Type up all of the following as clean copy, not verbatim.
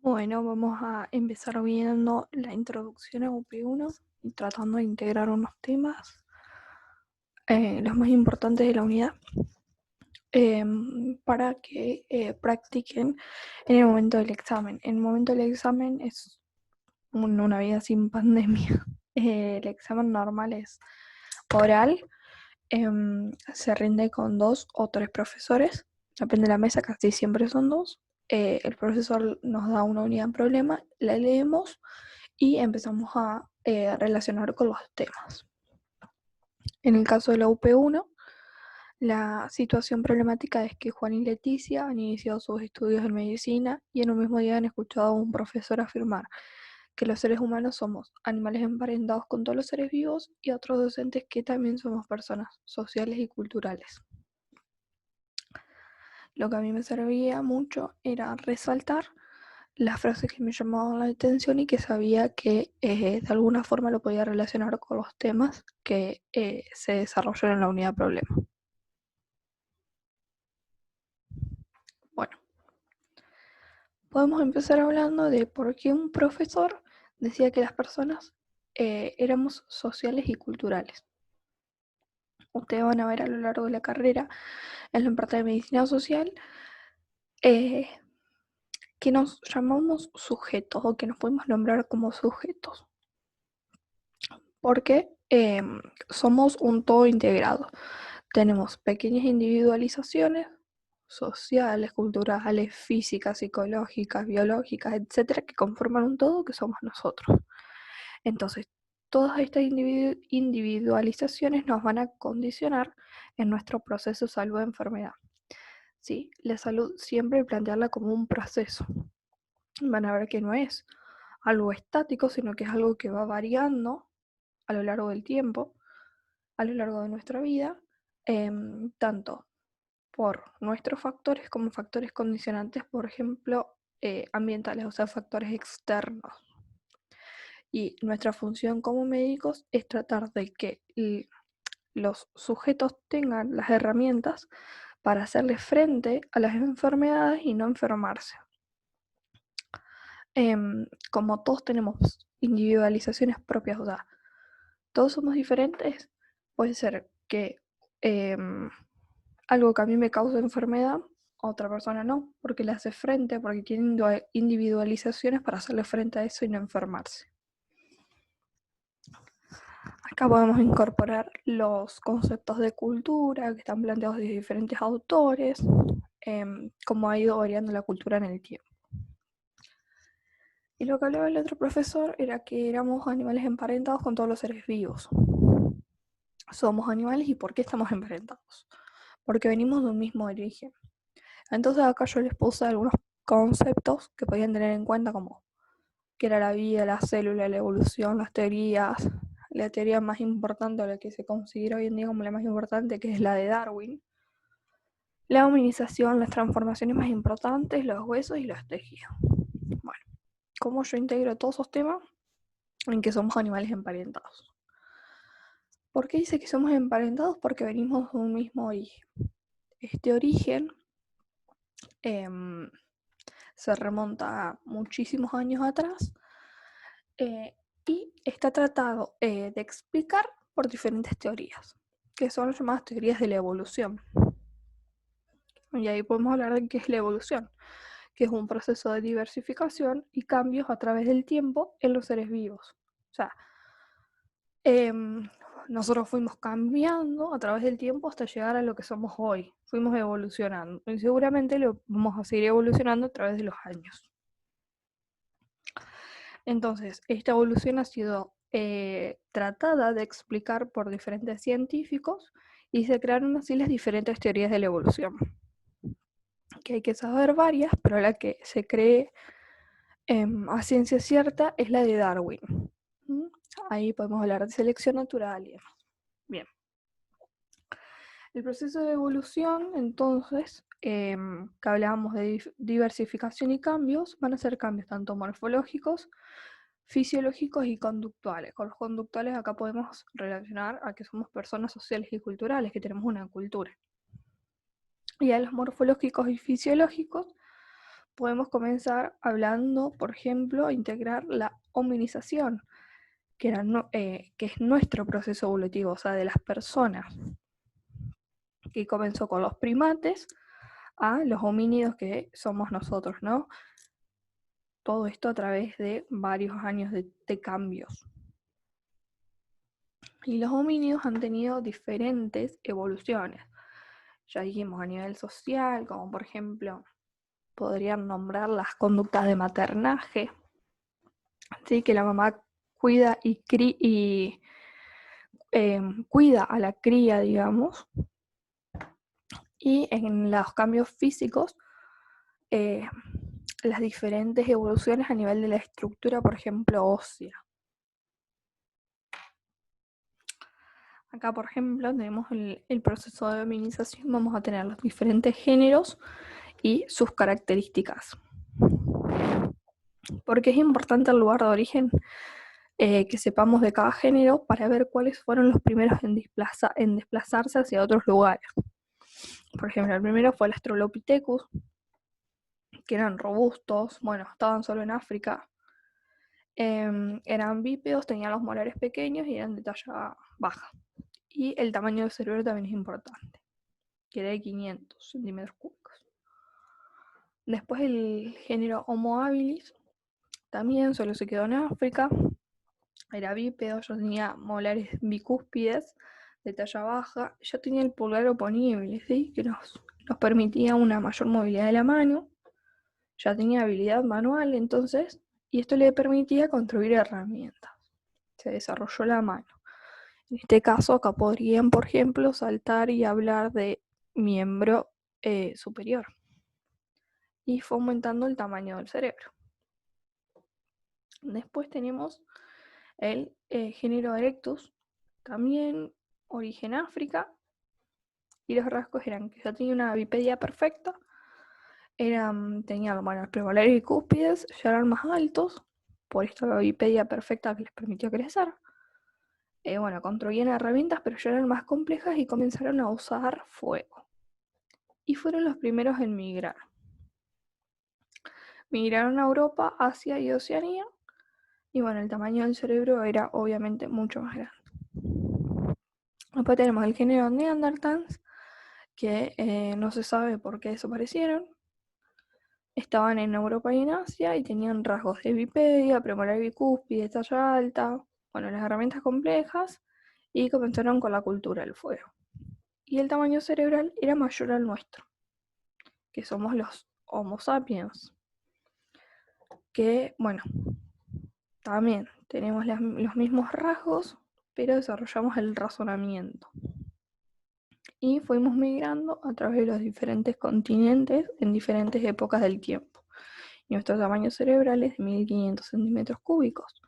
Bueno, vamos a empezar viendo la introducción a UP1 y tratando de integrar unos temas, los más importantes de la unidad, para que practiquen en el momento del examen. En el momento del examen es una vida sin pandemia. El examen normal es oral, se rinde con 2 o 3 profesores, depende de la mesa, casi siempre son 2. El profesor nos da una unidad en problema, la leemos y empezamos a relacionar con los temas. En el caso de la UP1, la situación problemática es que Juan y Leticia han iniciado sus estudios en medicina y en un mismo día han escuchado a un profesor afirmar que los seres humanos somos animales emparentados con todos los seres vivos y otros docentes que también somos personas sociales y culturales. Lo que a mí me servía mucho era resaltar las frases que me llamaban la atención y que sabía que de alguna forma lo podía relacionar con los temas que se desarrollan en la unidad problema. Bueno, podemos empezar hablando de por qué un profesor decía que las personas éramos sociales y culturales. Ustedes van a ver a lo largo de la carrera, en la parte de medicina social, eh, que nos llamamos sujetos o que nos podemos nombrar como sujetos. Porque somos un todo integrado. Tenemos pequeñas individualizaciones sociales, culturales, físicas, psicológicas, biológicas, etcétera, que conforman un todo que somos nosotros. Entonces, todas estas individualizaciones nos van a condicionar en nuestro proceso de salud-enfermedad. ¿Sí? La salud siempre plantearla como un proceso. Van a ver que no es algo estático, sino que es algo que va variando a lo largo del tiempo, a lo largo de nuestra vida, tanto por nuestros factores como factores condicionantes, por ejemplo, ambientales, o sea, factores externos. Y nuestra función como médicos es tratar de que los sujetos tengan las herramientas para hacerle frente a las enfermedades y no enfermarse. Como todos tenemos individualizaciones propias, o sea, todos somos diferentes, puede ser que algo que a mí me causa enfermedad, a otra persona no, porque le hace frente, porque tiene individualizaciones para hacerle frente a eso y no enfermarse. Acá podemos incorporar los conceptos de cultura que están planteados de diferentes autores, cómo ha ido variando la cultura en el tiempo. Y lo que hablaba el otro profesor era que éramos animales emparentados con todos los seres vivos. Somos animales y ¿por qué estamos emparentados? Porque venimos de un mismo origen. Entonces acá yo les puse algunos conceptos que podían tener en cuenta, como qué era la vida, la célula, la evolución, las teorías. La teoría más importante, o la que se considera hoy en día como la más importante, que es la de Darwin. La hominización, las transformaciones más importantes, los huesos y los tejidos. Bueno, ¿cómo yo integro todos esos temas en que somos animales emparentados? ¿Por qué dice que somos emparentados? Porque venimos de un mismo origen. Este origen se remonta a muchísimos años atrás y está tratado de explicar por diferentes teorías, que son las llamadas teorías de la evolución. Y ahí podemos hablar de qué es la evolución, que es un proceso de diversificación y cambios a través del tiempo en los seres vivos. O sea, nosotros fuimos cambiando a través del tiempo hasta llegar a lo que somos hoy. Fuimos evolucionando y seguramente lo vamos a seguir evolucionando a través de los años. Entonces, esta evolución ha sido tratada de explicar por diferentes científicos y se crearon así las diferentes teorías de la evolución. Que hay que saber varias, pero la que se cree a ciencia cierta es la de Darwin. Ahí podemos hablar de selección natural y demás. Bien. El proceso de evolución, entonces, que hablábamos de diversificación y cambios, van a ser cambios tanto morfológicos, fisiológicos y conductuales. Con los conductuales acá podemos relacionar a que somos personas sociales y culturales, que tenemos una cultura. Y a los morfológicos y fisiológicos podemos comenzar hablando, por ejemplo, integrar la hominización, que es nuestro proceso evolutivo, o sea, de las personas, que comenzó con los primates a los homínidos que somos nosotros, ¿no? Todo esto a través de varios años de cambios. Y los homínidos han tenido diferentes evoluciones. Ya dijimos a nivel social, como por ejemplo, podrían nombrar las conductas de maternaje, ¿sí? Que la mamá cuida cuida a la cría, digamos. Y en los cambios físicos, las diferentes evoluciones a nivel de la estructura, por ejemplo, ósea. Acá, por ejemplo, tenemos el proceso de hominización. Vamos a tener los diferentes géneros y sus características. Porque es importante el lugar de origen, que sepamos de cada género para ver cuáles fueron los primeros en desplazarse hacia otros lugares. Por ejemplo, el primero fue el Australopithecus, que eran robustos, bueno, estaban solo en África. Eran bípedos, tenían los molares pequeños y eran de talla baja. Y el tamaño del cerebro también es importante, que era de 500 centímetros cúbicos. Después el género Homo habilis, también solo se quedó en África. Era bípedo, ya tenía molares bicúspides de talla baja, ya tenía el pulgar oponible, ¿sí? Que nos permitía una mayor movilidad de la mano, ya tenía habilidad manual entonces, y esto le permitía construir herramientas. Se desarrolló la mano. En este caso, acá podrían, por ejemplo, saltar y hablar de miembro superior. Y fue aumentando el tamaño del cerebro. Después tenemos el género Erectus, también origen África, y los rasgos eran que ya tenía una bipedia perfecta, tenían los premolares y cúspides, ya eran más altos, por esto la bipedia perfecta que les permitió crecer. Construían herramientas, pero ya eran más complejas y comenzaron a usar fuego. Y fueron los primeros en migrar. Migraron a Europa, Asia y Oceanía, y el tamaño del cerebro era obviamente mucho más grande. Después tenemos el género Neanderthals, que no se sabe por qué desaparecieron. Estaban en Europa y en Asia y tenían rasgos de bipedia, premolar bicúspide, talla alta, las herramientas complejas, y comenzaron con la cultura del fuego. Y el tamaño cerebral era mayor al nuestro, que somos los Homo sapiens, que también tenemos los mismos rasgos, pero desarrollamos el razonamiento. Y fuimos migrando a través de los diferentes continentes en diferentes épocas del tiempo. Y nuestro tamaño cerebral es de 1500 centímetros cúbicos.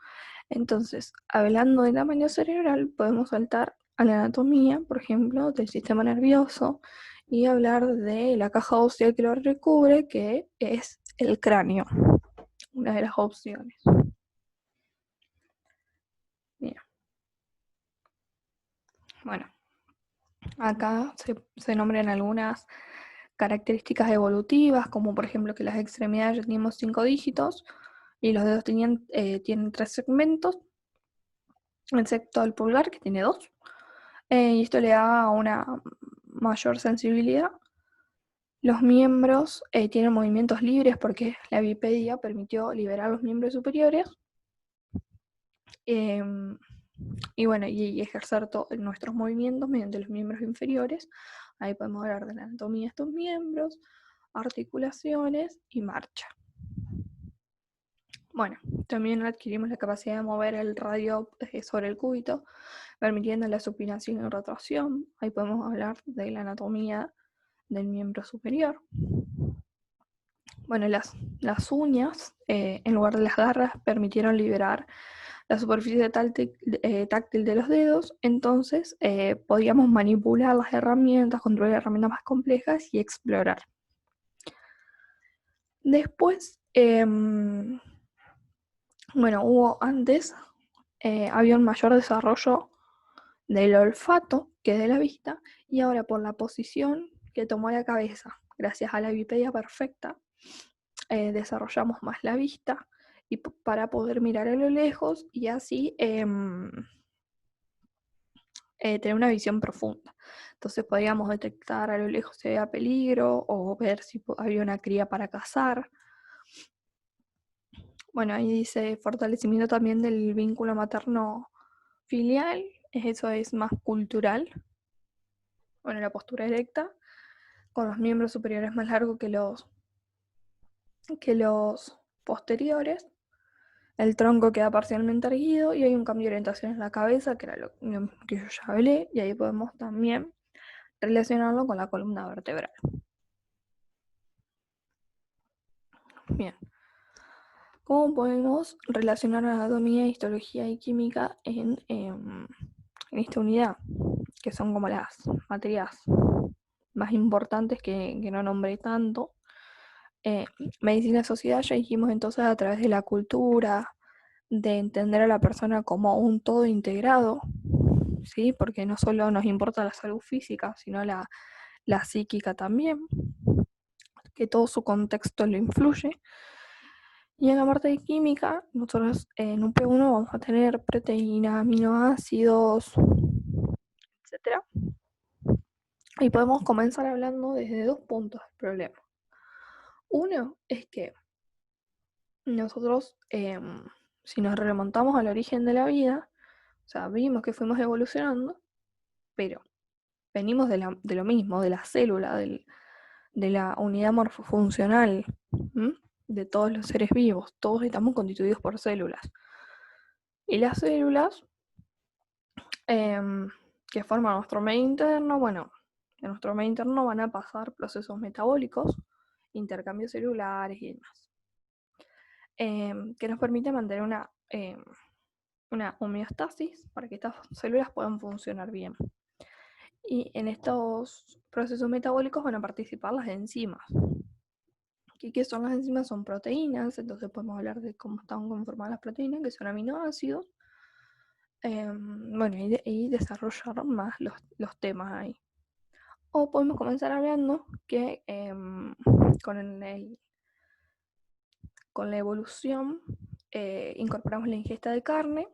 Entonces, hablando de tamaño cerebral, podemos saltar a la anatomía, por ejemplo, del sistema nervioso, y hablar de la caja ósea que lo recubre, que es el cráneo, una de las opciones. Bien. Acá se nombran algunas características evolutivas, como por ejemplo que las extremidades ya teníamos 5 dígitos y los dedos tienen 3 segmentos, excepto el pulgar que tiene 2. Y esto le da una mayor sensibilidad. Los miembros tienen movimientos libres porque la bipedia permitió liberar los miembros superiores. Y ejercer nuestros movimientos mediante los miembros inferiores. Ahí podemos hablar de la anatomía de estos miembros, articulaciones y marcha. También adquirimos la capacidad de mover el radio sobre el cúbito, permitiendo la supinación y rotación. Ahí podemos hablar de la anatomía del miembro superior. Las uñas, en lugar de las garras, permitieron liberar la superficie táctil de los dedos, entonces podíamos manipular las herramientas, controlar herramientas más complejas y explorar. Después, había un mayor desarrollo del olfato que de la vista, y ahora por la posición que tomó la cabeza, gracias a la bipedia perfecta, desarrollamos más la vista y para poder mirar a lo lejos y así tener una visión profunda. Entonces podríamos detectar a lo lejos si había peligro o ver si había una cría para cazar. Bueno, ahí dice fortalecimiento también del vínculo materno-filial, eso es más cultural. Bueno, la postura erecta, con los miembros superiores más largos que los posteriores. El tronco queda parcialmente erguido y hay un cambio de orientación en la cabeza, que era lo que yo ya hablé, y ahí podemos también relacionarlo con la columna vertebral. Bien. ¿Cómo podemos relacionar anatomía, histología y química en esta unidad? Que son como las materias más importantes que no nombré tanto. Medicina y sociedad ya dijimos entonces a través de la cultura, de entender a la persona como un todo integrado, ¿sí? Porque no solo nos importa la salud física, sino la psíquica también, que todo su contexto lo influye. Y en la parte de química, nosotros en un P1 vamos a tener proteínas, aminoácidos, etc. Y podemos comenzar hablando desde 2 puntos del problema. Uno es que nosotros, si nos remontamos al origen de la vida, o sea, vimos que fuimos evolucionando, pero venimos de lo mismo, de la célula, de la unidad morfofuncional, de todos los seres vivos. Todos estamos constituidos por células. Y las células que forman nuestro medio interno, bueno, en nuestro medio interno van a pasar procesos metabólicos, intercambios celulares y demás, que nos permite mantener una homeostasis para que estas células puedan funcionar bien. Y en estos procesos metabólicos van a participar las enzimas. ¿Qué son las enzimas? Son proteínas, entonces podemos hablar de cómo están conformadas las proteínas, que son aminoácidos. Bueno, y desarrollar más los temas ahí. O podemos comenzar hablando que con la evolución incorporamos la ingesta de carne,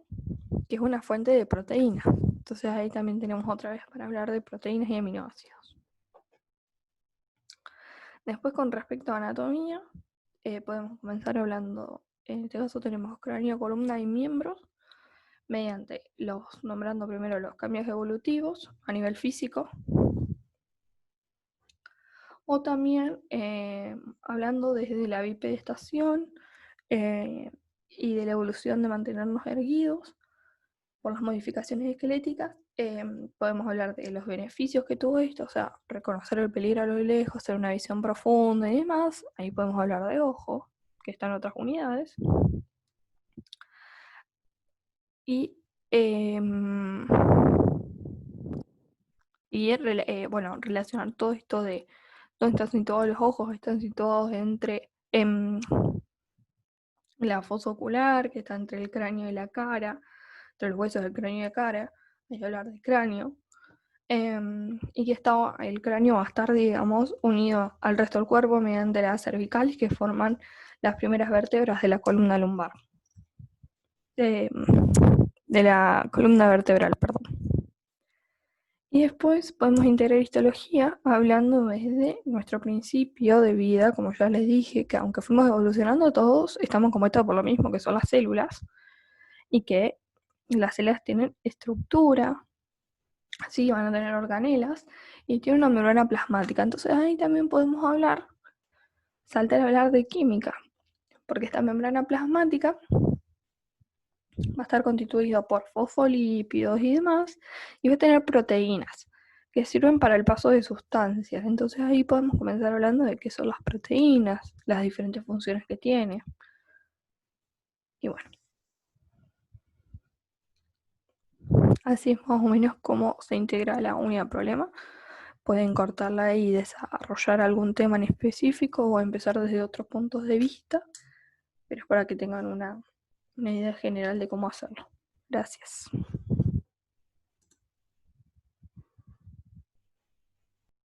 que es una fuente de proteínas. Entonces ahí también tenemos otra vez para hablar de proteínas y aminoácidos. Después, con respecto a anatomía, podemos comenzar hablando, en este caso tenemos cráneo, columna y miembros, mediante nombrando primero los cambios evolutivos a nivel físico, o también hablando desde la bipedestación y de la evolución de mantenernos erguidos por las modificaciones esqueléticas. Podemos hablar de los beneficios que tuvo esto, o sea, reconocer el peligro a lo lejos, hacer una visión profunda y demás. Ahí podemos hablar de ojo, que está en otras unidades. Y bueno, relacionar todo esto de dónde están situados los ojos, están situados entre la fosa ocular, que está entre el cráneo y la cara, entre los huesos del cráneo y la cara, hay que hablar del cráneo, y que el cráneo va a estar, digamos, unido al resto del cuerpo mediante las cervicales que forman las primeras vértebras de la columna lumbar. De la columna vertebral, perdón. Y después podemos integrar histología hablando desde nuestro principio de vida, como ya les dije, que aunque fuimos evolucionando todos, estamos compuestos por lo mismo, que son las células, y que las células tienen estructura, sí, van a tener organelas, y tienen una membrana plasmática. Entonces ahí también podemos saltar a hablar de química, porque esta membrana plasmática va a estar constituido por fosfolípidos y demás, y va a tener proteínas que sirven para el paso de sustancias. Entonces ahí podemos comenzar hablando de qué son las proteínas, las diferentes funciones que tiene. Y bueno, así es más o menos cómo se integra la unidad problema. Pueden cortarla y desarrollar algún tema en específico o empezar desde otros puntos de vista, pero es para que tengan una idea general de cómo hacerlo. Gracias.